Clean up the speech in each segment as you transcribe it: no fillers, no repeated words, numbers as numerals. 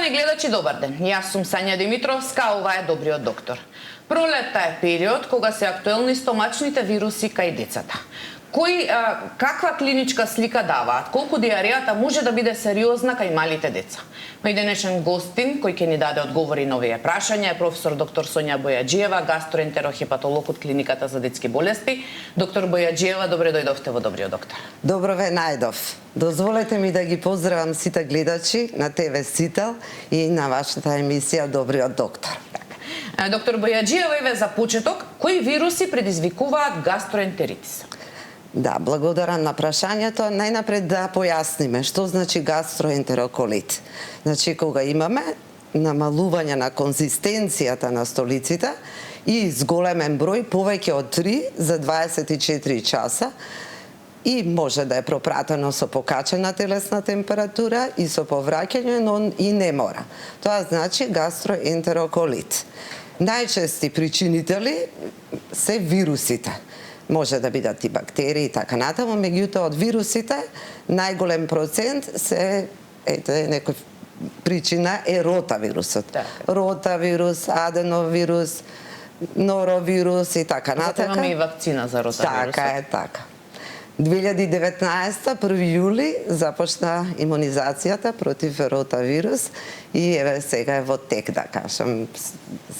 Почитувани гледачи, добар ден. Јас сум Сања Димитровска, ова е Добриот доктор. Пролетта е период кога се актуелни стомачните вируси кај децата. Каква клиничка слика даваат? Колку диарејата може да биде сериозна кај малите деца? Мој денешен гостин, кој ќе ни даде одговори на овие прашања, е професор доктор Сонја Бојаджиева, гастроентерохепатолог од Клиниката за детски болести. Доктор Бојаджиева, добре дојдовте во Добриот доктор. Добро ве најдов. Дозволете ми да ги поздравам сите гледачи на ТВ Сител и на вашата емисија Добриот доктор. Доктор Бојаджиева, еве за почеток, кои вируси предизвикуваат гастроентеритис? Да, благодарам на прашањето. Најнапред да појасниме што значи гастроентероколит. Значи, кога имаме намалување на конзистенцијата на столиците и зголемен број, повеќе од 3 за 24 часа, и може да е пропратено со покачена телесна температура и со повраќање, но и не мора. Тоа значи гастроентероколит. Најчести причинители се вирусите. Може да бидат и бактерии и така натаму, меѓутоа од вирусите најголем процент се некој причина е ротавирусот. Ротавирус, аденовирус, норовирус и така натака. Имаме и вакцина за ротавирусот. Така е, така. 2019, 1 јули, започна имунизацијата против ротавирус и еве сега е во тек, да кажам,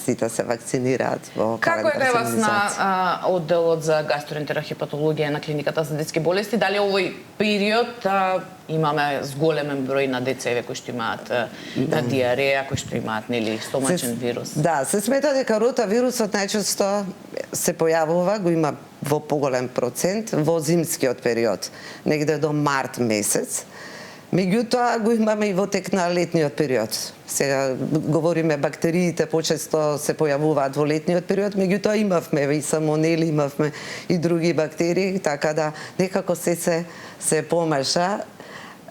сите се вакцинираат во календар за имунизација. Како е вас на одделот за гастроентерохепатологија на Клиниката за детски болести? Дали овој период имаме зголемен број на деца кои што имаат диареја, кои што имаат нели стомачен вирус? Да, се смета дека ротавирусот најчесто се појавува, го има во поголем процент во зимскиот период, негде до март месец. Меѓутоа го имаме и во тек на летниот период. Сега говориме бактериите почесто се појавуваат во летниот период, меѓутоа имавме и самонели, имавме и други бактерии, така да некако се помеша.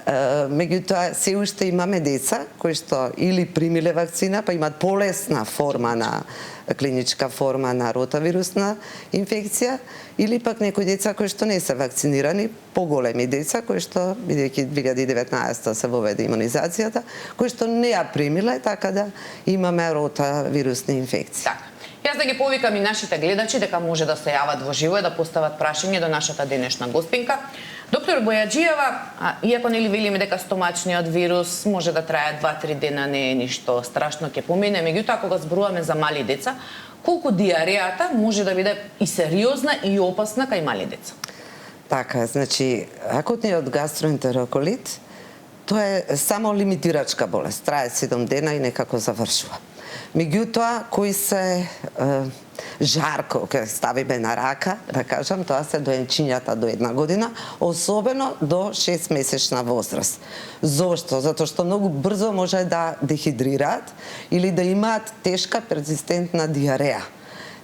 Меѓутоа се уште имаме деца кои што или примиле вакцина, па имаат полесна форма на клиничка форма на ротавирусна инфекција, или пак некои деца кои што не се вакцинирани, поголеми деца кои што, бидејќи 2019 се воведе имунизацијата, кои што не ја примиле, така да имаме ротавирусни инфекции. Така. Јас да ги повикам и нашите гледачи дека може да се јават во живо и да постават прашање до нашата денешна гостинка. Доктор Бојаджиева, иако нели велиме дека стомачниот вирус може да трае 2-3 дена, не е ништо страшно, ќе помине, меѓутоа кога зборуваме за мали деца, колку диарејата може да биде и сериозна и опасна кај мали деца? Така, значи, акутниот гастроентероколит, тоа е само лимитирачка болест, трае 7 дена и некако завршува. Меѓутоа, кои се жарко, кога ставиме на рака, да кажам, тоа се доенчињата до 1 година, особено до 6-месечна возраст. Зошто? Затоа што многу брзо може да дехидрираат или да имаат тешка перзистентна диареја.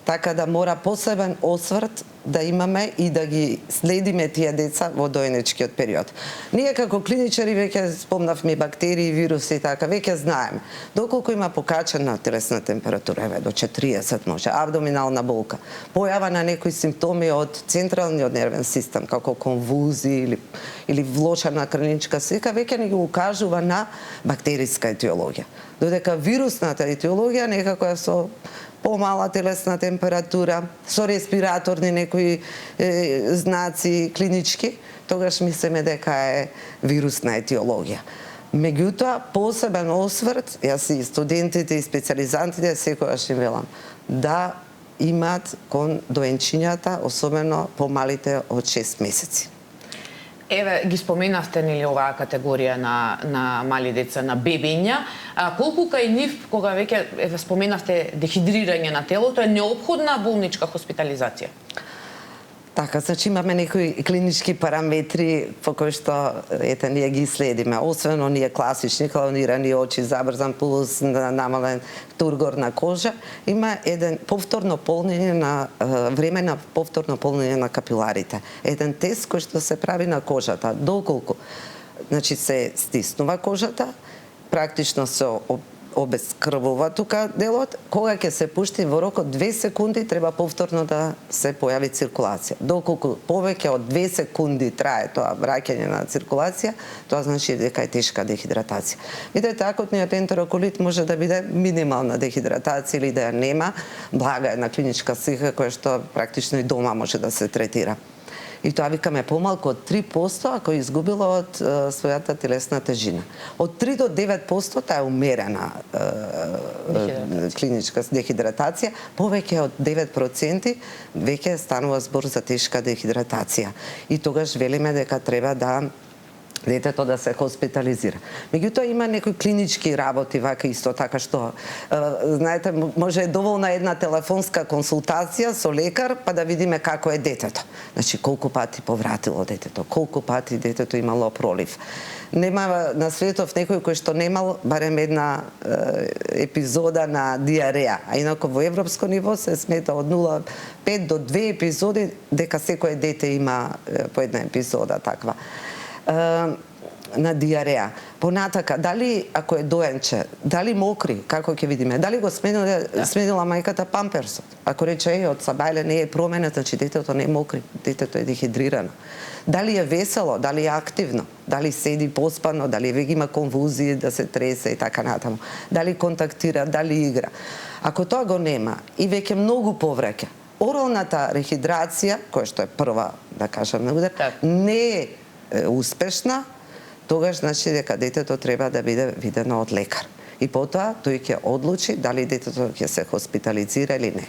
Така да мора посебен осврт да имаме и да ги следиме тие деца во доенечкиот период. Ние како клиничари веќе спомнавме бактерии, вируси и така, веќе знаеме. Доколку има покачена телесна температура, еве до 40 може, абдоминална болка, појава на некои симптоми од централниот нервен систем, како конвулзии или влошена крвничка слика, веќе ни го укажува на бактериска етиологија. Додека вирусната етиологија некако е со помала телесна температура, со респираторни некои знаци клинички, тогаш мислиме дека е вирусна етиологија. Меѓутоа, посебен осврт, јас и студентите и специјализантите секогаш им велам, да имаат кон доенчињата, особено помалите од 6 месеци. Еве, ги споменавте нели оваа категорија на мали деца, на бебиња. Колку кај нив, кога веќе споменавте дехидрирање на телото, е неопходна болничка хоспитализација? Така, значи имаме некои клинички параметри по кои што ние ги следиме. Освен оние класични, клонирани очи, забрзан пулс, намален тургор на кожа, има еден повторно полнење на време на повторно полнење на капиларите. Еден тест кој што се прави на кожата. Доколку, значи се стиснува кожата, практично се обескрвува тука делот, кога ќе се пушти во рок од 2 секунди треба повторно да се појави циркулација. Доколку повеќе од 2 секунди трае тоа враќање на циркулација, тоа значи дека е тешка дехидратација. Видете, акутниот ентероколит може да биде минимална дехидратација или да ја нема, блага една клиничка слика која што практично и дома може да се третира. И тоа викаме помалку од 3% ако изгубило од својата телесна тежина. Од 3 до 9% таа е умерена клиничка дехидратација, повеќе од 9% веќе станува збор за тешка дехидратација. И тогаш велиме дека треба да детето да се хоспитализира. Меѓутоа има некои клинички работи вака исто така што знаете, може е доволна една телефонска консултација со лекар па да видиме како е детето. Значи колку пати повратило детето, колку пати детето имало пролив. Нема на светов некој кој што немал барем една епизода на диареја, а инаку во европско ниво се смета од 0,5 до 2 епизоди дека секое дете има по една епизода таква на диареја. Понатака, дали ако е доенче, дали мокри, како ќе видиме, дали го сменила мајката памперсот. Ако рече од сабајле не е променет, значи детето не е мокри, детето е дехидрирано. Дали е весело, дали е активно, дали седи поспано, дали веќе има конвузии да се тресе и така натаму. Дали контактира, дали игра. Ако тоа го нема и веќе многу повреќа, оралната рехидрација, која што е прва, да кажеме, удар, не е успешна, тогаш значи дека детето треба да биде видено од лекар. И потоа тој ќе одлучи дали детето ќе се хоспитализира или не.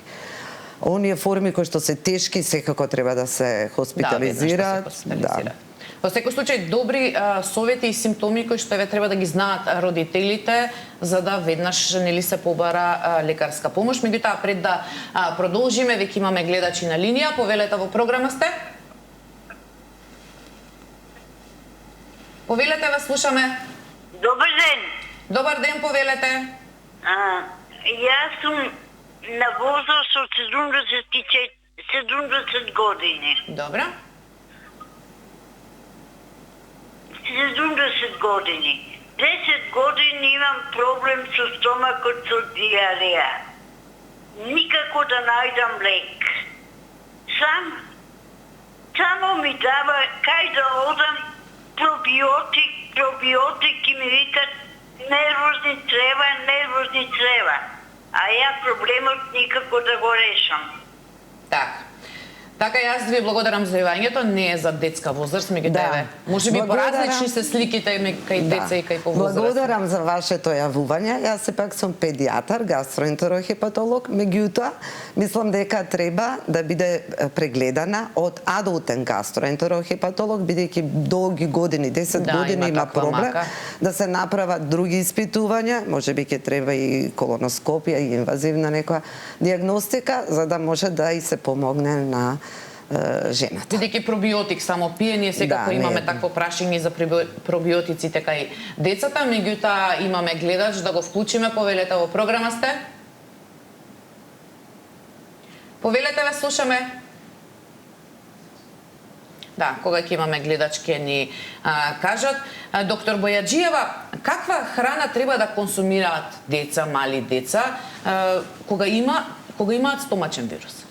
Оние форми кои што се тешки секако треба да се хоспитализираат. Во секој случај добри совети и симптоми кои што треба да ги знаат родителите за да веднаш нели се побара лекарска помош. Меѓутоа пред да продолжиме, веќе имаме гледачи на линија, повелете во програма сте. Повелете, вас слушаме. Добар ден. Добар ден, повелете. Јас сум на возраст од 70 години. Добра. 70 години. 10 години имам проблем со стомакот, со диареја. Никако да најдам лек. Само ми дава кај да одам пробиотик и ми викат нервозни црева. А ја проблемот никако да го решам. Така јас ви благодарам за јавањето, не е за детска возраст, меѓутоа можеби поразлични се сликите кај деца и кај повозрастни. Благодарам за вашето јавување. Јас сепак сум педијатар, гастроентерохепатолог, меѓутоа мислам дека треба да биде прегледана од адултен гастроентерохепатолог, бидејќи долги години, 10 години има проблем, да се направат други испитувања, можеби ќе треба и колоноскопија и инвазивна некоја диагностика за да може да и се помогне на жената. Бидејќи пробиотик само пиење, секако имаме такво прашање за пробиотиците кај децата, меѓутоа имаме гледач да го вклучиме, повелете во програма сте. Повелете, ве слушаме. Да, кога ќе имаме гледач ќе ни кажат. Доктор Бојаджиева, каква храна треба да консумираат деца, мали деца, кога имаат стомачен вирус?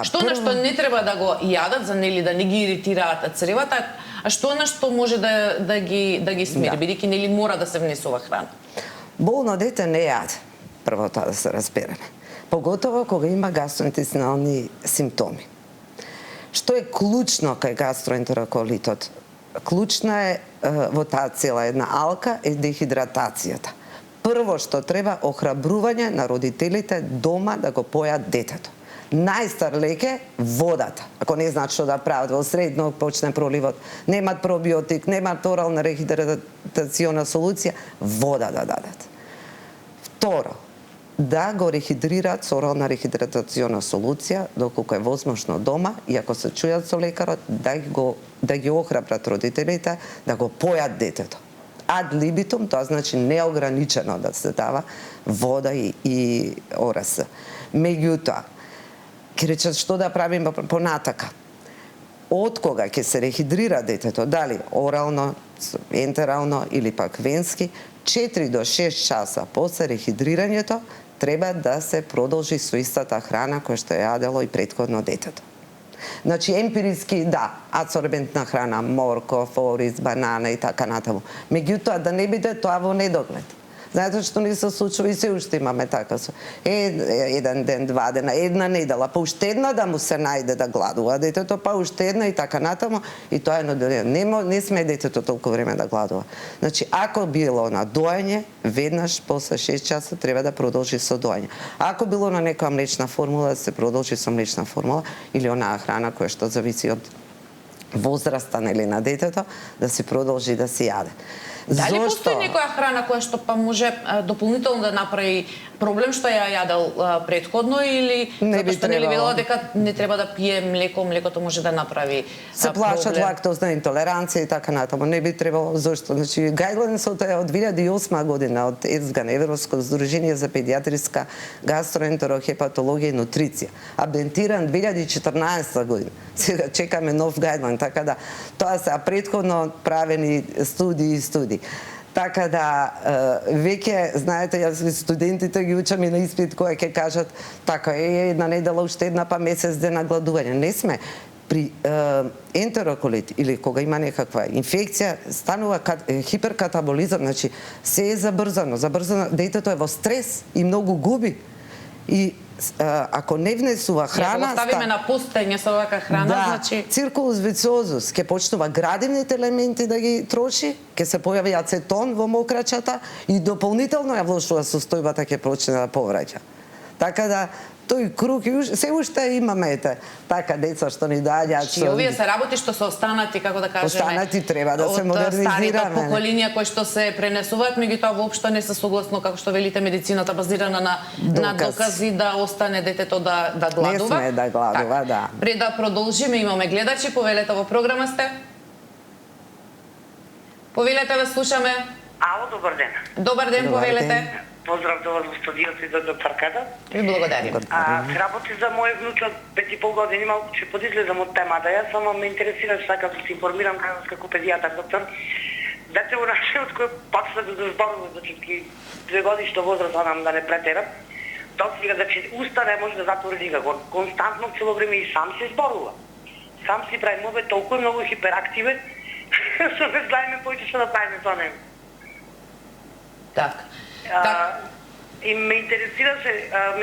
Што на што не треба да го јадат за нели да не ги иритираат цревата, а што на што може да ги смири, бидејќи нели мора да се внесува храна? Болно дете не јаде, прво тоа да се разбереме. Поготово кога има гастроинтестинални симптоми. Што е клучно кај гастроентероколитот? Клучна е во таа цела една алка е дехидратацијата. Прво што треба охрабрување на родителите дома да го појат детето. Најстар лек е водата. Ако не знаат што да прават, во средно почне проливот, немат пробиотик, немат орална рехидратациона солуција, вода да дадат. Второ, да го рехидрираат со орална рехидратациона солуција, доколку е возможно дома, и ако се чујат со лекарот, да ги охрабрат родителите да го појат детето. Ад либитум, тоа значи неограничено да се дава вода и ОРС. Меѓутоа, ќе речат што да правиме понатака. од кога ќе се рехидрира детето, дали орално, ентерално или пак венски, 4 до 6 часа после рехидрирањето треба да се продолжи со истата храна која што ја јадело и претходно детето. Значи, емпириски, да, адсорбентна храна, морков, ориз, банана и така натаму. Меѓутоа, да не биде тоа во недоглед. Знаете што ни се случува и се уште имаме така со. Еден ден, 2 дена, една недела, па уште една да му се најде да гладува детето, па уште една и така натаму, и тоа е не сме детето толку време да гладува. Значи, ако било на доење, веднаш после 6 часа треба да продолжи со доење. Ако било на некоја млечна формула, да се продолжи со млечна формула или онаа храна која што зависи од возраста нели на детето, да се продолжи да се јаде. Дали постои некоја храна која што па може дополнително да направи проблем што ја јадел претходно или затоа што нели велела дека не треба да пие млеко, млекото може да направи се плашат лактозна интолеранција и така натаму. Не би требало, зошто? Значи, гајдлайнсот е од 2008 година од ЕСГАН, Европско здружение за педијатриска гастроентерохепатологија и нутриција. Абдентиран 2014 година. Сега чекаме нов гајдлайн, така да тоа се претходно правени студии. Така да, веќе, знаете, јас студентите ги учам и на испит која ќе кажат така една недела, уште една, па месец дена гладување. Не сме. При ентероколит или кога има некаква инфекција, станува хиперкатаболизам, значи се е забрзано, детето е во стрес и многу губи. И ако не внесува храна, ако ставиме на пустење со овака храна, значи циркулус вициозус, ќе почнува градивните елементи да ги троши, ќе се појави ацетон во мокрачата и дополнително ја влошува состојбата ќе почне да повраќа. Така да тој круг се уште имаме така деца што ни доаѓаат со овие се работи што се останати, како да кажеме, останати треба да се модернизираме. Од старите поколинија кои што се пренесуваат, меѓутоа воопшто не се согласно како што велите медицината базирана на докази да остане детето да гладува. Не сме да гладува, да. Пред да продолжиме, имаме гледачи, повелете во програма сте. Повелете, ве слушаме. Ало, добар ден. Добар ден, повелете. Поздрав до вас во студиото и до докторката. Ви благодарим. Се работи за мој внучок 5,5 години, малку ќе подизлезам од темата. Јас само ме интересира сака да се информирам како педијатар, доктор. Дете во нашиот кој почна да зборува, значи 2 годишна возраст, нам да не претерам. Досега значи уста не може да затвори никако. Константно цело време и сам се зборува. Сам си прави мове толку многу хиперактивен, што не знаеме поише што да правиме со него. Так. И ме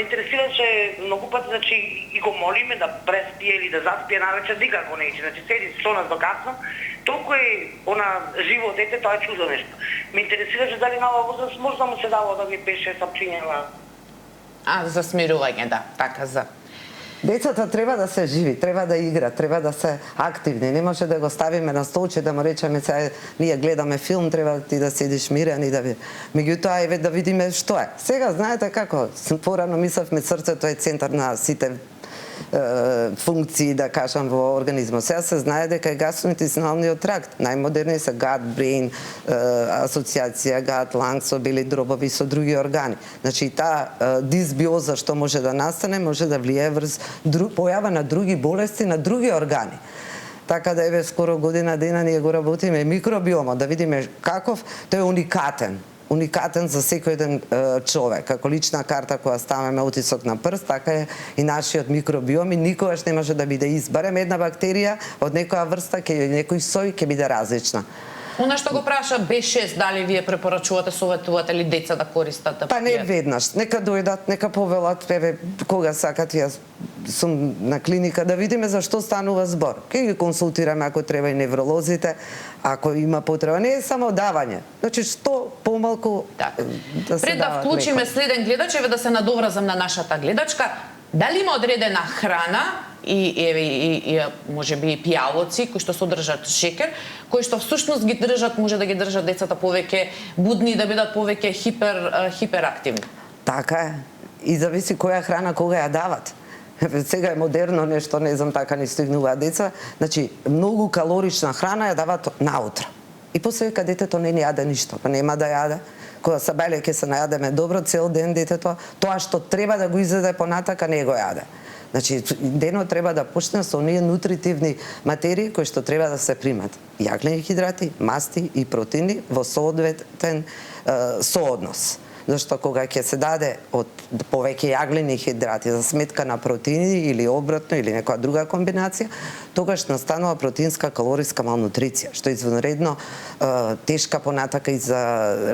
интересираше многу пати, значи, и го молиме да преспие или да заспие навечер, никако не ичи. Значи, седи со нас до касно, толку е живо дете, тоа е чудо нешто. Ме интересираше дали на оваа возраст може да му се дава да ми беше сапчињава. За смирување, да, така за. Децата треба да се живи, треба да игра, треба да се активни. Не може да го ставиме на столче да му речеме сега ние гледаме филм, треба ти да седиш мирен и да ви. Меѓутоа еве да видиме што е. Сега знаете како, порано мислевме срцето е центар на сите функции, да кажам, во организмот. Сега се знае дека е гастроинтестиналниот тракт. Најмодерни се gut-brain асоциација, gut-lung со бели дробови со други органи. Значи таа дисбиоза што може да настане, може да влијае врз појава на други болести на други органи. Така да еве скоро година дена ние го работиме микробиомот, да видиме каков, тој е уникатен за секој еден човек. Како лична карта која ставаме отисок на прст, така е и нашиот микробиом и никогаш не може да биде избарем една бактерија од некоја врста, некој сој ќе биде различна. Она што го праша B6, дали вие препорачувате, советувате ли деца да користат? Па не веднаш, нека дојдат, нека повелат, еве кога сакат, јас сум на клиника да видиме за што станува збор. Ке ги консултираме ако треба и невролозите, ако има потреба. Не е само давање. Значи што помалку да се пред да вклучиме следен гледач, еве да се надовразам на нашата гледачка, дали има одредена храна и можеби и пијалоци кои што содржат шекер, кои што всушност ги држат, може да ги држат децата повеќе будни, да бидат повеќе хиперактивни. Така е. И зависи која храна кога ја дават. Сега е модерно нешто, не знам, така не стигнуваат деца. Значи, многу калорична храна ја дават наутро. И после века детето не јаде ништо, па нема да јаде. Кога се бајле ќе се најадеме добро цел ден детето, тоа што треба да го изеде понатака не го јаде. Значи, денот треба да почне со оние нутритивни материи кои што треба да се примат. Јаглени хидрати, масти и протеини во соодветен сооднос. Зашто кога ќе се даде од повеќе јаглени хидрати за сметка на протеини или обратно или некоја друга комбинација, тогаш настанува протеинска калориска малнутриција, што е извонредно тешка понатака и за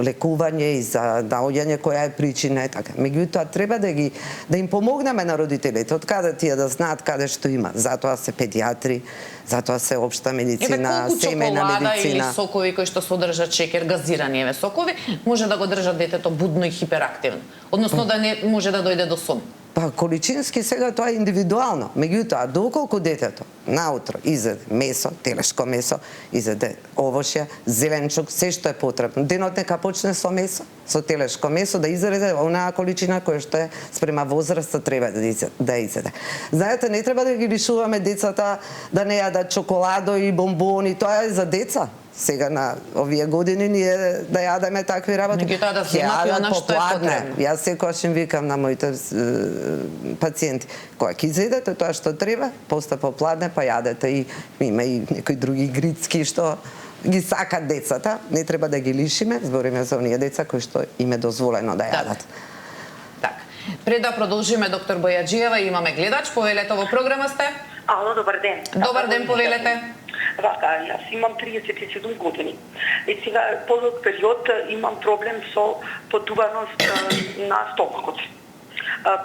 лекување и за наоѓање која е причина и така. Меѓутоа треба да им помогнеме на родителите од каде тие да знаат каде што има. Затоа се педиатри, затоа се општа медицина, семејна медицина. Или сокови кои што содржат шекер, газирани сокови, може да го држат детето будно и хиперактивно. Односно да не може да дојде до сон. Па количински сега тоа е индивидуално. Меѓутоа, доколку детето наутро изеде месо, телешко месо, изеде овошје, зеленчук, се што е потребно. Денот нека почне со месо, со телешко месо, да изеде онаа количина која што е спрема возраста треба да изеде. Знаете, не треба да ги лишуваме децата да не јадат чоколадо и бомбони, тоа е за деца. Сега на овие години ние да јадеме такви работи. Меѓутоа да земат и она што е потребно. Јас секогаш им викам на моите пациенти, кога ќе изедете тоа што треба, после попладне па јадете и има и некои други грицки што ги сакат децата, не треба да ги лишиме, збориме за оние деца кои што им е дозволено да јадат. Так. Пред да продолжиме, доктор Бојаджиева, имаме гледач, повелете во програма сте. Ало, добар ден. Добар ден, повелете. Вака, јас имам 37 години. И сега подолг период имам проблем со подуваност на стомакот.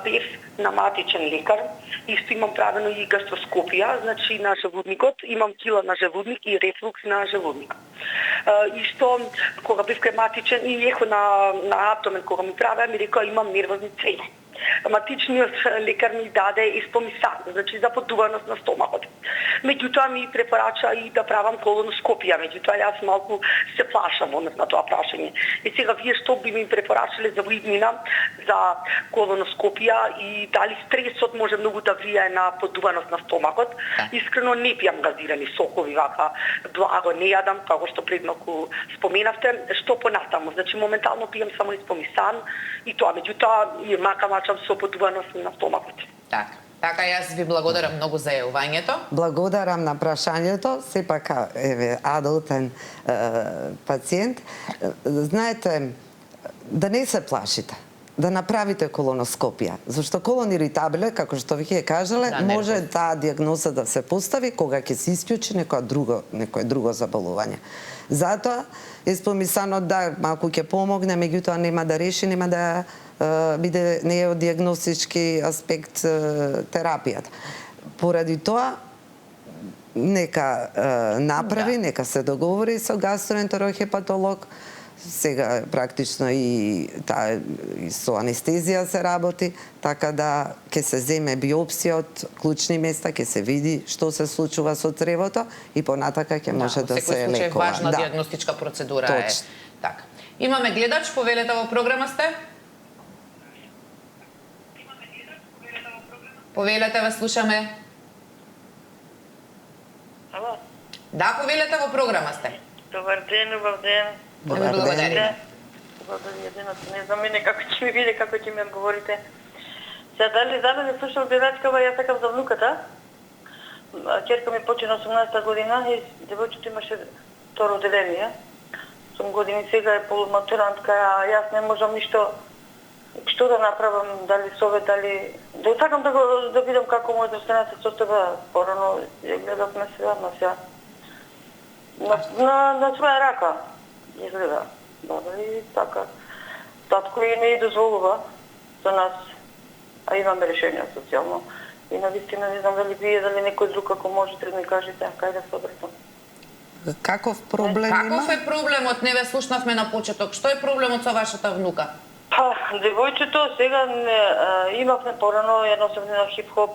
Бев на матичен лекар, исто имам правено и гастроскопија, значи на желудникот, имам кила на желудник и рефлукс на желудник. Исто, кога бев кај матичен и ехо на абдомен, кога ми правеа, ми рекоа имам нервозни цвења. Матичниот лекар ми даде испомисан, значи за подуваност на стомакот. Меѓутоа ми препорача и да правам колоноскопија, меѓутоа јас малку се плашам на тоа прашање. И сега вие што би ми препорачале за иднина за колоноскопија и дали стресот може многу да влијае на подуваност на стомакот? Искрено не пијам газирани сокови, вака благо не јадам, како што предноку споменавте, што понатаму. Значи моментално пијам само испомисан и тоа, меѓутоа и макамачам со подуваност на стомакот. Така, јас ви благодарам многу за јавањето. Благодарам на прашањето, сепак еве адултен пациент. Знаете, да не се плашите, да направите колоноскопија, зашто колон иритабиле, како што ви ќе кажале, може таа дијагноза да се постави кога ќе се исклучи некое друго заболување. Затоа испомисанот да малку ќе помогне, меѓутоа нема да реши, нема да биде не е од дијагностички аспект терапијата. Поради тоа нека направи, нека се договори со гастроентерохепатолог. Сега практично и со анестезија се работи, така да ќе се земе биопсија од клучни места, ќе се види што се случува со цревото и понатака ќе може да се лекува. Секој случај важна дијагностичка процедура е. Така. Имаме гледач, повелете во програма сте. Повелете, ве слушаме. Ало? Да, повелете, во програма сте. Добар ден, убав ден. Добар ден. Не знам мене како ќе ми биде, како ќе ми одговорите. Се дали не слушам гледачкава, јас сакам за внуката. Ќерка ми почина 18 година и девојчето имаше второ одделение. 8 години сега е полуматурантка, а јас не можам ништо што да направам, дали совет, дали... Да сакам да видам како може да се состојба. Порано ја гледавме сега, на своја рака изгледа. Дали така. Татко и не дозволува за нас, а имаме решение социјално. И навистина не знам дали вие, дали некој друг, ако можете да ми кажете, кај да се обратам. Каков проблем има? Каков е проблемот? Не ве слушнавме на почеток. Што е проблемот со вашата внука? Девојчето сега имавме порано едносебно на хип-хоп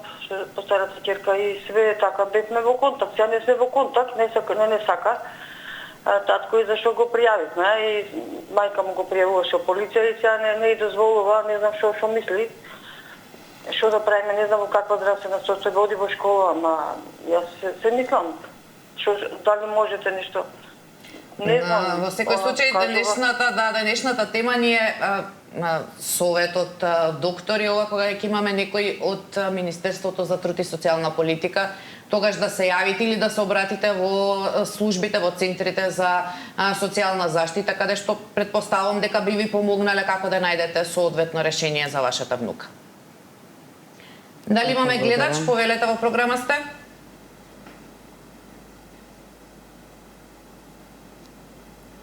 по старата ќерка и све така бевме во контакт. Сега не сме во контакт, не сака. Татко и зашо го пријавивме и мајка му го пријавуваше полиција и сега не дозволува, не знам што мисли. Што да правиме, не знам во каква здравствена состојба, оди во школа, ама јас се мислам. Дали можете нешто? Не знам. Во секој случај денешната тема ни е совет од доктори, ова кога ќе имаме некој од Министерството за труд и социјална политика, тогаш да се јавите или да се обратите во службите, во центрите за социјална заштита, каде што предпоставам дека би ви помогнале како да најдете соодветно решение за вашата внука. Дали имаме гледач? Повелете, во програма сте?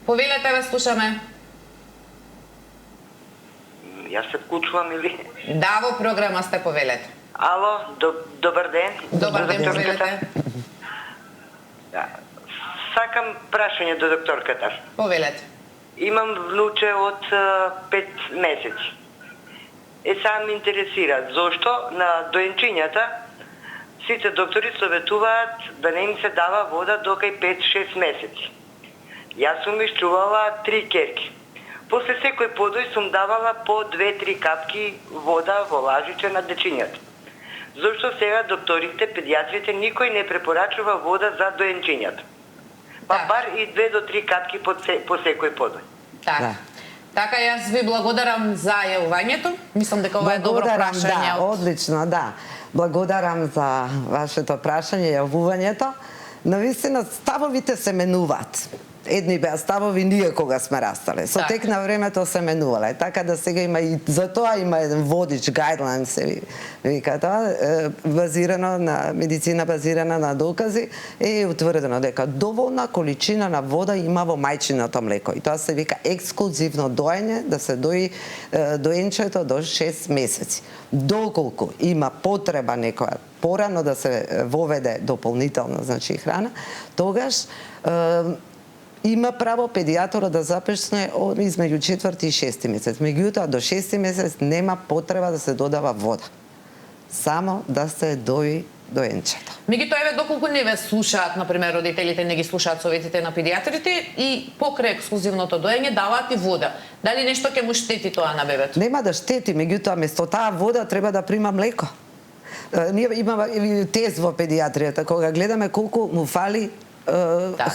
Повелете, ве слушаме. Јас се вклучувам или? Да, во програма сте, повелете. Ало, добар ден. Добар ден, повелете. Да. Сакам прашање до докторката. Повелете. Имам внуче од 5 месеци. Сега ме интересира зошто на доенчињата сите доктори советуваат да не им се дава вода докај 5-6 месеци. Јас сум исчувала 3 керки. После секој подој сум давала по 2-3 капки вода во лажиче на дечињата. Зошто сега докторите, педиатрите, никој не препорачува вода за доенчињата? Па бар и 2 до 3 капки по секој подој. Така. Така, јас ви благодарам за јавувањето. Мислам дека ова е добро прашање. Да, одлично, да. Благодарам за вашето прашање и јавувањето. Навистина, ставовите се менуваат. Едни беа ставови ние кога сме растале. Со тек на времето се менувале. Така да сега има и за тоа има еден водич, guideline се вика тоа, базирано на медицина, базирана на докази, е утврдено дека доволна количина на вода има во мајчиното млеко. И тоа се вика ексклузивно доење, да се дои доенчето до 6 месеци. Доколку има потреба некоја порано да се воведе дополнително, значи храна, тогаш има право педијаторот да запишне измеѓу 4 и 6 месец. Меѓутоа, до 6 месец нема потреба да се додава вода. Само да се дои доенчето. Меѓутоа, еве доколку не ве слушаат, например, родителите не ги слушаат советите на педиатрите и покрај ексклузивното доење даваат и вода. Дали нешто ќе му штети тоа на бебето? Нема да штети, меѓутоа место таа вода треба да прима млеко. Ние имаме тест во педиатријата кога гледаме колку му фали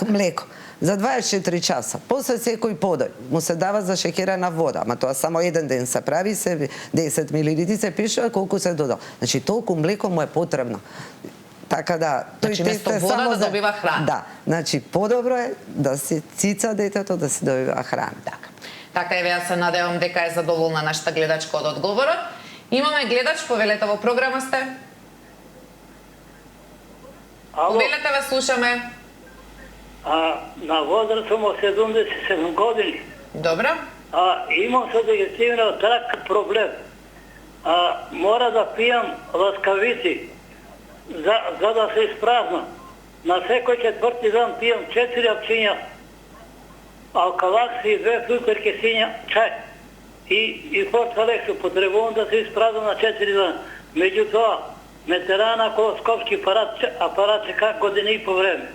млеко. За 24 часа. После секој подој му се дава за шеќерена вода, ама тоа само еден ден се прави, се 10 милилитри се пишува колку се додал. Значи толку млеко му е потребно. Така да, тој тест е вода само да добива храна. Да, значи подобро е да се цица детето да се добива храна. Така еве, јас се надевам дека е задоволна нашата гледачка од одговорот. Имаме гледач, повелете, во програма сте. Ало. Повелете, ве слушаме. На возраст сум од 77 години. Добро. Имам со дегестивен трак проблем. Мора да пијам ласкавици за да се испразнам. На секој четврти дан пијам 4 апчиња алкалакс и 2 филтерки сиња чај. И форцалекс употребувам да се испразнам на 4 дана. Меѓутоа, ме тера на колоскопски апарат чека години и по време.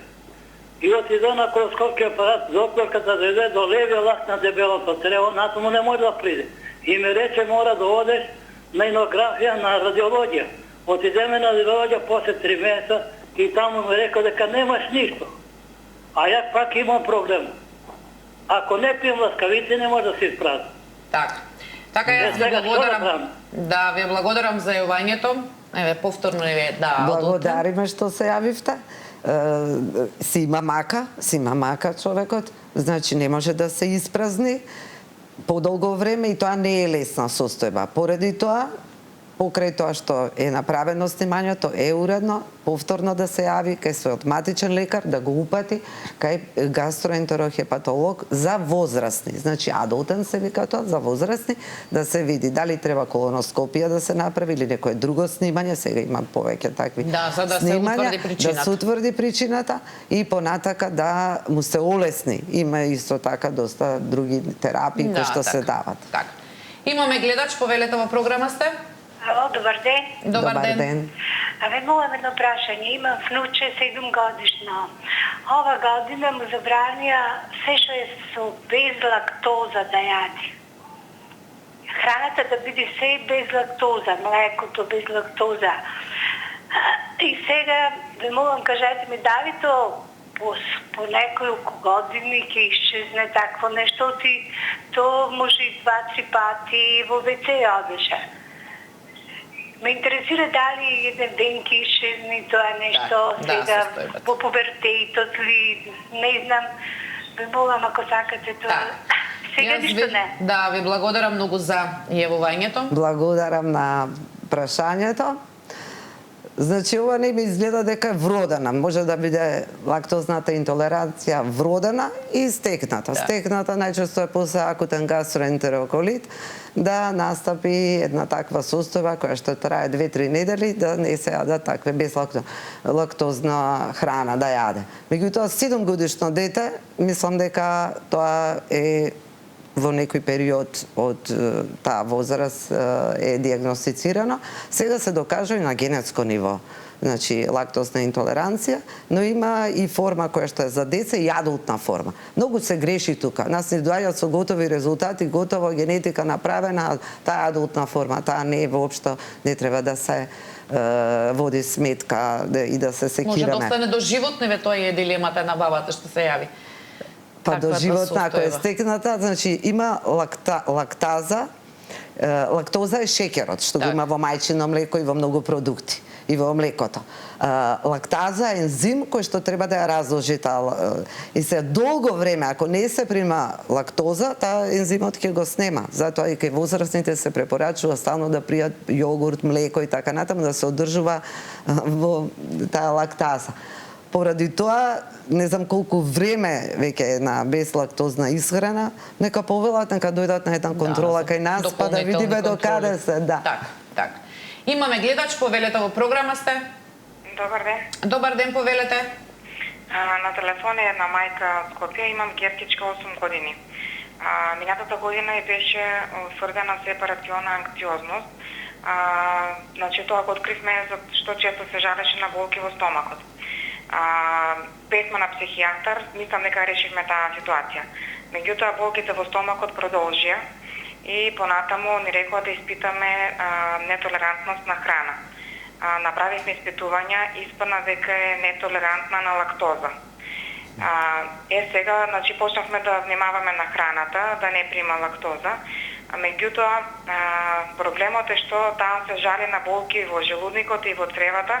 И отида на колоскопски апарат, докторката дојде до левиот лак на дебелото црево, натаму не може да приде. И ми рече мора да одеш на инографија, на радиологија. Отидеме на радиологија после 3 месеца и таму ми рекол дека немаш ништо. А ја пак имам проблем. Ако не пием ласкавици, не може да се испрази. Така јас ви благодарам. Да, ви благодарам за јавувањето. Еве повторно ви благодариме што се јавивте. Си има мака човекот, значи не може да се испразни подолго време и тоа не е лесна состојба. Поради тоа, покрај тоа што е направено снимањето, е уредно повторно да се јави кај својот матичен лекар, да го упати кај гастроентерохепатолог за возрастни. Значи, адултен се вика тоа, за возрастни, да се види дали треба колоноскопија да се направи или некое друго снимање, сега има повеќе такви за да снимања, се утврди причината. да се утврди причината и понатака да му се олесни. Има исто така доста други терапии кои што се дават. Така. Имаме гледач, повелете, во програма сте. Ало, добар ден. Добар ден. Имам едно прашање. Имам внуче 7 годишно. Ова година му забранија се што е со без лактоза да јади. Храната да биде се без лактоза, млекото без лактоза. И сега, ве молам, кажете ми, дали то по неколку години ќе исчезне такво нешто, то може и 2-3 пати во ВЦ одеше. Ме интересира дали еден ден ќе исчезне тоа нешто, сега во пубертетот ли, не знам, ви молам ако сакате тоа. Сега ништо не. Да, ви благодарам многу за јавувањето. Благодарам на прашањето. Значи, ова не ми изгледа дека е вродена. Може да биде лактозната интолеранција вродена и стекната. Стекната најчесто е после акутен гастроентероколит да настапи една таква состојба која што трае 2-3 недели да не се јаде такве безлактозна храна да јаде. Меѓутоа 7-годишно дете, мислам дека тоа е во некој период од таа возраст е диагностицирано. Сега се докажува и на генетско ниво. Значи, лактозна интолеранција, но има и форма која што е за деца и адултна форма. Многу се греши тука. Нас не доаѓаат со готови резултати, готова генетика направена, таа адултна форма, таа не е воопшто, не треба да се води сметка и да се секираме. Може да остане до животневе, тоа е дилемата на бабата што се јави. Па до животна, ако е стекната, значи има лактаза. Лактоза е шеќерот, што го има во мајчино млеко и во многу продукти, и во млекото. Лактаза е ензим кој што треба да ја разложи таа. И се долго време, ако не се прима лактоза, таа ензимот ќе го снема. Затоа и кај возрастните се препорачува стално да пријат јогурт, млеко и така натаму, да се одржува во таа лактаза. Поради тоа, не знам колку време веќе на безлактозна исхрана, нека повелат, нека дојдат на една контрола кај нас, па да видиме до каде се. Так. Имаме гледач, повелете во програма сте. Добар ден. Добар ден, повелете. На телефон е една мајка од Скопје, имам ќеркичка 8 години. Минатата година и беше утврдена сепарациона анксиозност. Значи тоа го откривме што често се жалеше на болки во стомакот. Песма на психијатар, мислам дека решивме таа ситуација. Меѓутоа болките во стомакот продолжија и понатаму ни рекоа да испитаме нетолерантност на храна. Направивме испитувања, испадна дека е нетолерантна на лактоза. Сега, значи, почнавме да внимаваме на храната, да не прима лактоза. Меѓутоа, проблемот е што таа се жали на болки во желудникот и во цревата,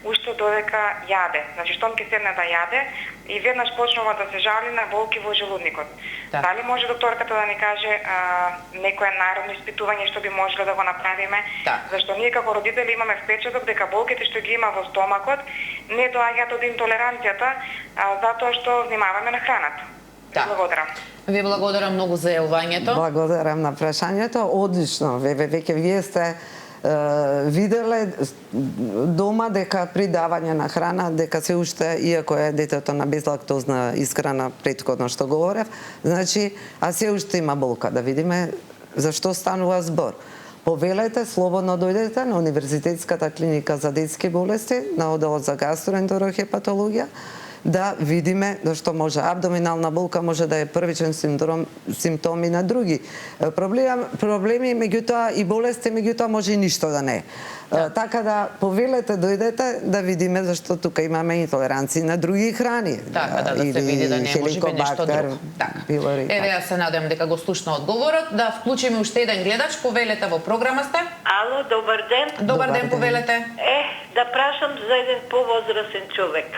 уште додека јаде. Значи, штом ќе седне да јаде, и веднаш почнува да се жали на болки во желудникот. Дали може докторката да ни каже некое наредно испитување што би можеле да го направиме? Зашто ние како родители имаме впечаток дека болките што ги има во стомакот не доаѓаат од интолеранцијата, затоа што внимаваме на храната. Благодарам. Ви благодарам многу за јавувањето. Благодарам на прашањето. Одлично. Веќе вие сте виделе дома дека при давање на храна, дека се уште, иако е детето на безлактозна исхрана, претходно што говорев, значи, а се уште има болка. Да видиме зашто станува збор. Повелете, слободно дојдете на Универзитетската клиника за детски болести, на оделот за гастроентерохепатологија, да видиме зашто може абдоминална болка може да е првичен симптом и на други проблеми, меѓутоа и болести, меѓутоа може и ништо да не е. Така да повелете дојдете да видиме зашто тука имаме интолеранција на други храни. Така да се види да не може би нешто друго. Еве јас се надевам дека го слушна одговорот. Да вклучиме уште еден гледач, повелете во програма сте. Ало, добар ден. Добар ден, повелете. Да прашам за еден повозрасен човек.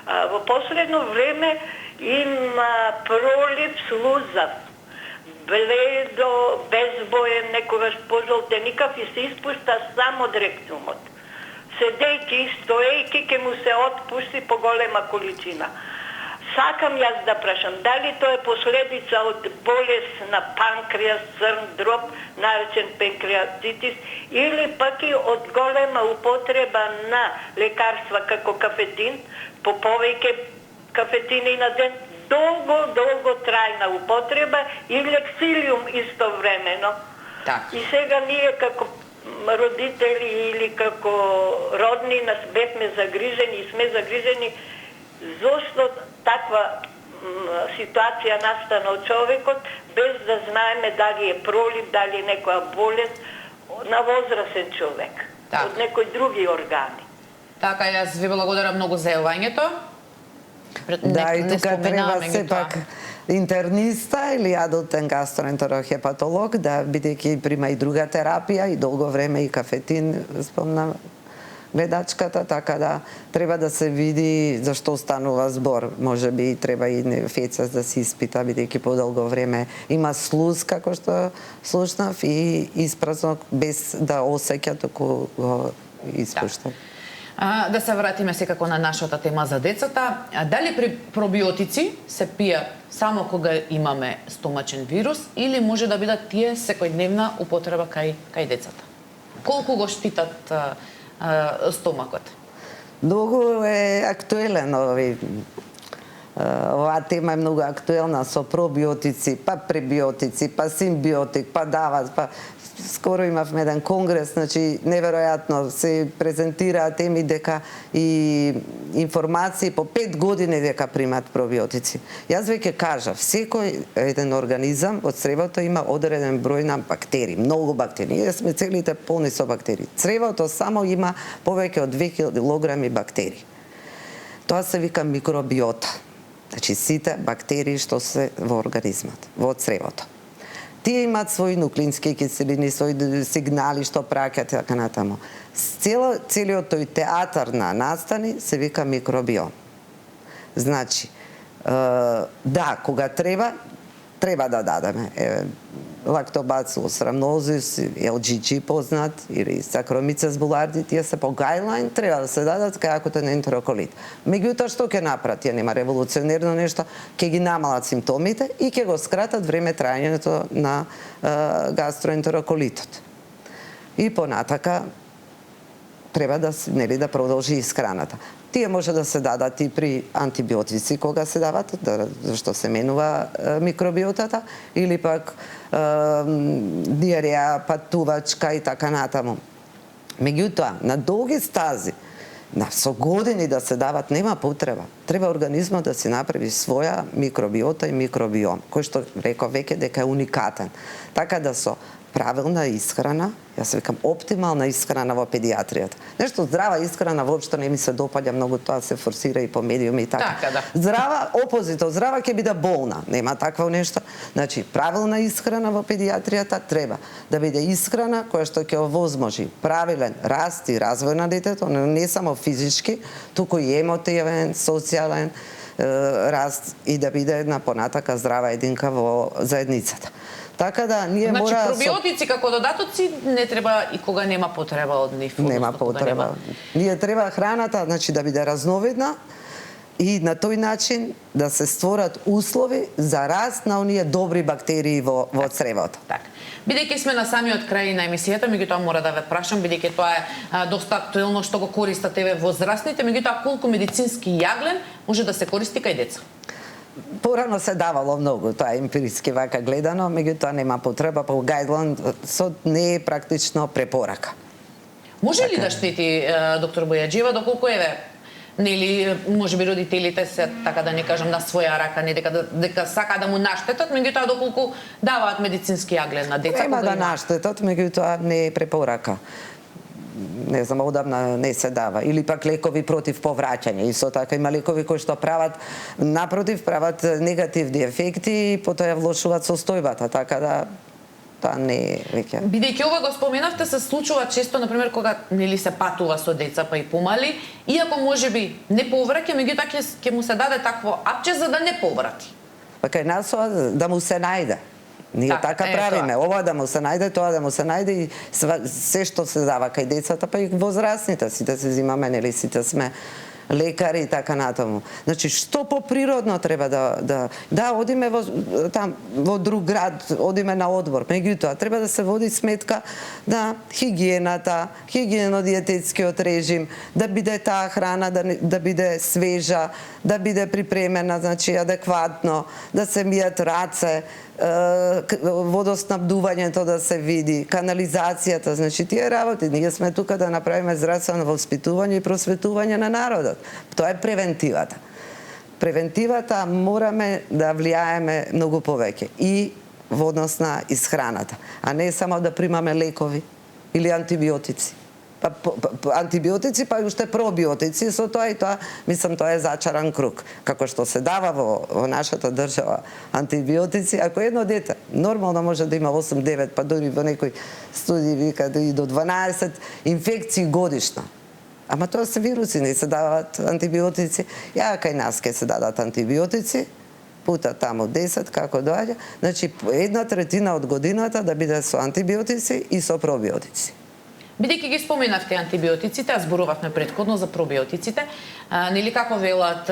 Во последно време има пролив слузав, бледо, безбоен, некогаш пожолтеникав и се испушта само од ректумот. Седејќи и стоејќи ке му се отпушти по голема количина. Сакам јас да прашам, дали тоа е последица од болест на панкреас, црн дроб, наречен панкреатитис, или пак и од голема употреба на лекарства како кафетин, по повеќе кафетини на ден, долго трајна употреба и лексилиум истовремено. И сега ние како родители или како родни нас бевме загрижени и сме загрижени зошто таква ситуација настана од човекот без да знаеме дали е пролив, дали е некоја болест на возрасен човек, од некои други органи. Така, јас ви благодарам многу за јавувањето. Да, и не тука треба споменаваме ги сепак тоа. интерниста или адултен гастроентерохепатолог да бидејќи прима и друга терапија и долго време и кафетин, спомна гледачката, така да треба да се види зашто станува збор. Може би треба и фецас да се испита, бидејќи подолго време има слуз, како што слушнав, и испразно без да осеќа, току го испушта. Да се вратиме секако на нашата тема за децата. Дали при пробиотици се пијат само кога имаме стомачен вирус или може да бидат тие секојдневна употреба кај децата? Колку го штитат стомакот? Многу е актуелен оваа тема е многу актуелна со пробиотици, па пребиотици, па симбиотик, па давац, па скоро имавме еден конгрес, значи неверојатно се презентираат теми дека и информации по 5 години дека примат пробиотици. Јас веќе кажав, секој еден организам од цревото има одреден број на бактерии, многу бактерии. Ние сме целите полни со бактерии. Цревото само има повеќе од 2 килограми бактерии. Тоа се вика микробиота. Значи сите бактерии што се во организмот, во цревото. Тие имаат своји нуклеински киселини, своји сигнали што праќаат така натаму. Целиот тој театар на настани се вика микробиом. Значи, да, кога треба да дадеме. Лактобацилус рамнозис, LGG познат, или Saccharomyces boulardii, тие се по гајдлайн, треба да се дадат кај акутен ентероколит. Меѓутоа, што ќе направат? Тие нема револуционерно нешто, ќе ги намалат симптомите и ќе го скратат време трајањето на гастроентероколитот. И понатака треба да да продолжи исхраната. Тие може да се дадат и при антибиотици кога се дават, зашто се менува микробиотата, или пак диареја, патувачка и така натаму. Меѓутоа, на долги стази, со години да се дават, нема потреба. Треба организмот да си направи своја микробиота и микробиом, кој што реков веќе дека е уникатен. Така да со правилна исхрана, јас викам оптимална исхрана во педиатријата. Нешто здрава исхрана воопшто не ми се допаѓа многу, тоа се форсира и по медиуми и така. Да. Здрава, опозито, здрава ќе биде болна. Нема такво нешто. Значи, правилна исхрана во педиатријата треба да биде исхрана која што ќе овозможи правилен раст и развој на детето, не само физички, туку и емотивен, социјален раст и да биде една понатака здрава единка во заедницата. Така да ние значи, мора пробиотици како додатоци не треба и кога нема потреба од нив. Нема потреба. Ние треба храната, значи да биде разновидна и на тој начин да се створат услови за раст на оние добри бактерии во цревото. Така. Бидејќи сме на самиот крај на емисијата, меѓутоа мора да ве прашам, бидејќи тоа е доста актуелно што го користат еве возрастните, меѓутоа колку медицински јаглен може да се користи кај деца? Порано се давало многу, тоа е емпириски вака гледано, меѓутоа нема потреба, по гајдлайн не е практично препорака. Може ли да штети доктор Бојаджиева, доколку еве нели можеби родителите се така да не кажам на своја рака, не дека сака да му наштетат, меѓутоа доколку даваат медицински јаглен на деца, нема да наштетат, меѓутоа не е препорака. Не знам, одамна не се дава. Или пак лекови против повраќање. Исто така има лекови кои што прават напротив, прават негативни ефекти и потоа ја влошуваат состојбата, така да тоа не е веќе. Бидејќи ова го споменавте, се случува често, например, кога нели се патува со деца па и помали, иако можеби не повраќа, меѓутоа ќе му се даде такво апче за да не поврати. Па кај нас да му се најде. Ние така правиме, ова да му се најде, тоа да му се најде и се што се дава кај децата, па и возрастните, сите се взимаме, нели сите сме лекари и така натаму. Значи, што поприродно треба да одиме во друг град, одиме на одмор, меѓутоа треба да се води сметка на хигиената, хигиено-диететскиот режим, да биде таа храна да биде свежа, да биде припремена, значи адекватно, да се мијат раце, водоснабдувањето да се види, канализацијата, значи тие работи. Ние сме тука да направиме здравствено воспитување и просветување на народот. Тоа е превентивата. Превентивата мораме да влијаеме многу повеќе и во однос на исхраната, а не само да примаме лекови или антибиотици. антибиотици, па и уште пробиотици, со тоа и тоа, мислам, тоа е зачаран круг. Како што се дава во нашата држава антибиотици, ако едно дете нормално може да има 8-9, па дури во некои студии вика и до 12 инфекции годишно. Ама тоа се вируси, не се даваат антибиотици. Ја кај нас ке се дадат антибиотици, пута таму 10, како доаѓа. Значи, 1/3 од годината да биде со антибиотици и со пробиотици. Бидејќи ги споменавте антибиотиците, а зборувавме претходно за пробиотиците, нели како велат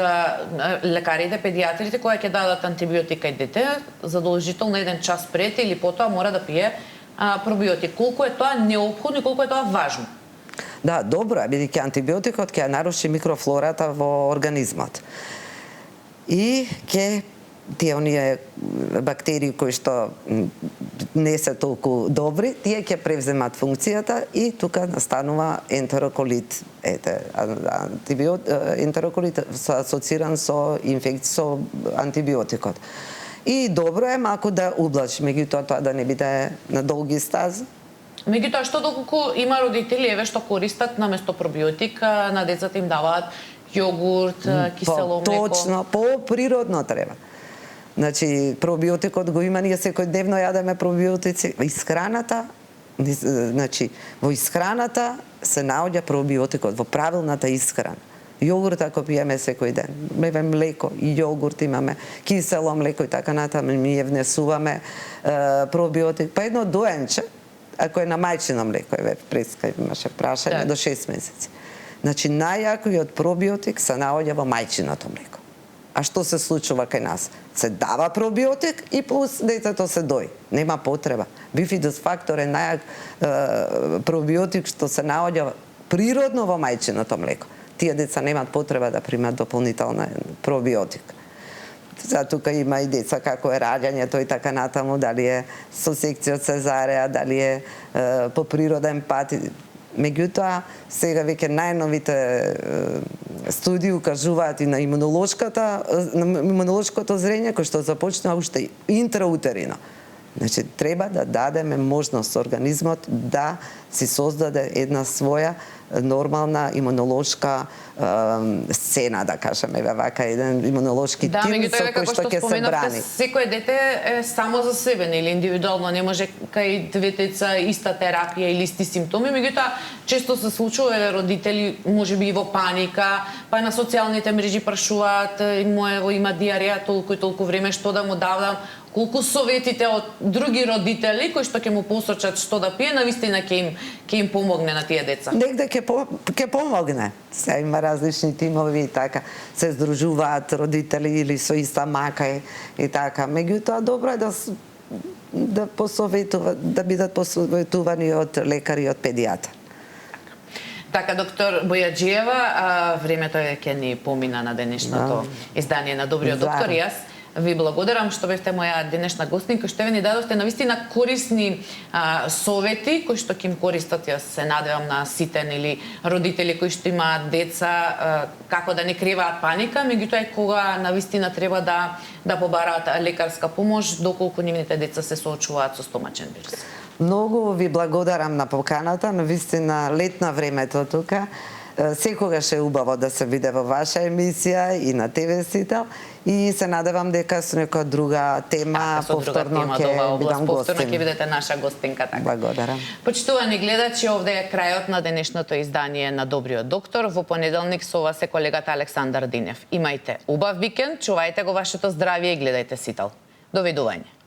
лекарите, педиатрите, кога ќе дадат антибиотика и дете, задолжително 1 час пред или потоа мора да пие пробиотик. Колку е тоа неопходно и колку е тоа важно? Да, добро е, бидејќи антибиотикот ќе наруши микрофлората во организмот. И ќе тие оние бактерии кои што не се толку добри, тие ќе превземат функцијата и тука настанува ентероколит. Ентероколит се асоциран со инфекција со антибиотикот. И добро е малку да ублажи, меѓутоа тоа да не биде на долги стази. Меѓутоа, што доколку има родители еве што користат наместо пробиотик, на децата им даваат јогурт, кисело млеко. Точно, по-природно треба. Значи, пробиотикот го има, ние секојдневно јадеме пробиотици. Исхраната, значи, во исхраната се наоѓа пробиотикот, во правилната исхрана. Јогурт ако пиеме секој ден, млеко и јогурт имаме, кисело млеко и така натаму, ние внесуваме пробиотик. Па едно доенче, ако е на мајчино млеко, еве преска имаше прашање, до 6 месеци. Значи, најјакиот пробиотик се наоѓа во мајчиното млеко. А што се случува кај нас? Се дава пробиотик и плюс детето се дои. Нема потреба. Бифидус фактор е најак пробиотик што се наоѓа природно во мајчиното млеко. Тие деца немаат потреба да примат дополнителна пробиотик. За тука има и деца како е раѓањето и така натаму, дали е со секција од цезареа, дали е по природен пат. Меѓутоа, сега веќе најновите студии укажуваат и на имунолошкото зрење, кој што започнува уште интраутерино. Значи, треба да дадеме можност организмот да си создаде една своја нормална имунолошка сцена, да кажеме, вака еден имунолошки тим со кој што ќе се брани. Секој дете е само за себе, или индивидуално, не може кај дветеца иста терапија или исти симптоми, меѓутоа често се случува родители можеби и во паника, па на социјалните мрежи прашуваат, моево има диареја толку и толку време, што да му дадам. Колку советите од други родители кои што ќе му посочат што да пие, навистина ќе им помогне на тие деца? Негде ќе помогне. Се има различни тимови и така, се здружуваат родители или со иста мака и така. Меѓутоа добро е да посоветуваат, да бидат посоветувани од лекари и од педијатар. Така, доктор Бојаджиева, времето ќе ни помина на денешното издание на Добриот доктор. Јас ви благодарам што бевте моја денешна гостинка, што ви ни дадовте навистина корисни совети кои што ќе им користат, јас се надевам на сите или родители кои што имаат деца, како да не криваат паника, меѓутоа кога навистина треба да побараат лекарска помош, доколку нивните деца се соочуваат со стомачен вирус. Многу ви благодарам на поканата, навистина летна времето тука. Секогаш е убаво да се биде во ваша емисија и на ТВ Сител и се надевам дека со некоја друга тема повторно ќе бидам гостин. Повторно ќе бидете наша гостинка. Така. Благодарам. Почитувани гледачи, овде е крајот на денешното издание на Добриот доктор. Во понеделник со вас е колегата Александар Динев. Имајте убав викенд, чувајте го вашето здравје и гледајте Сител. Довидување.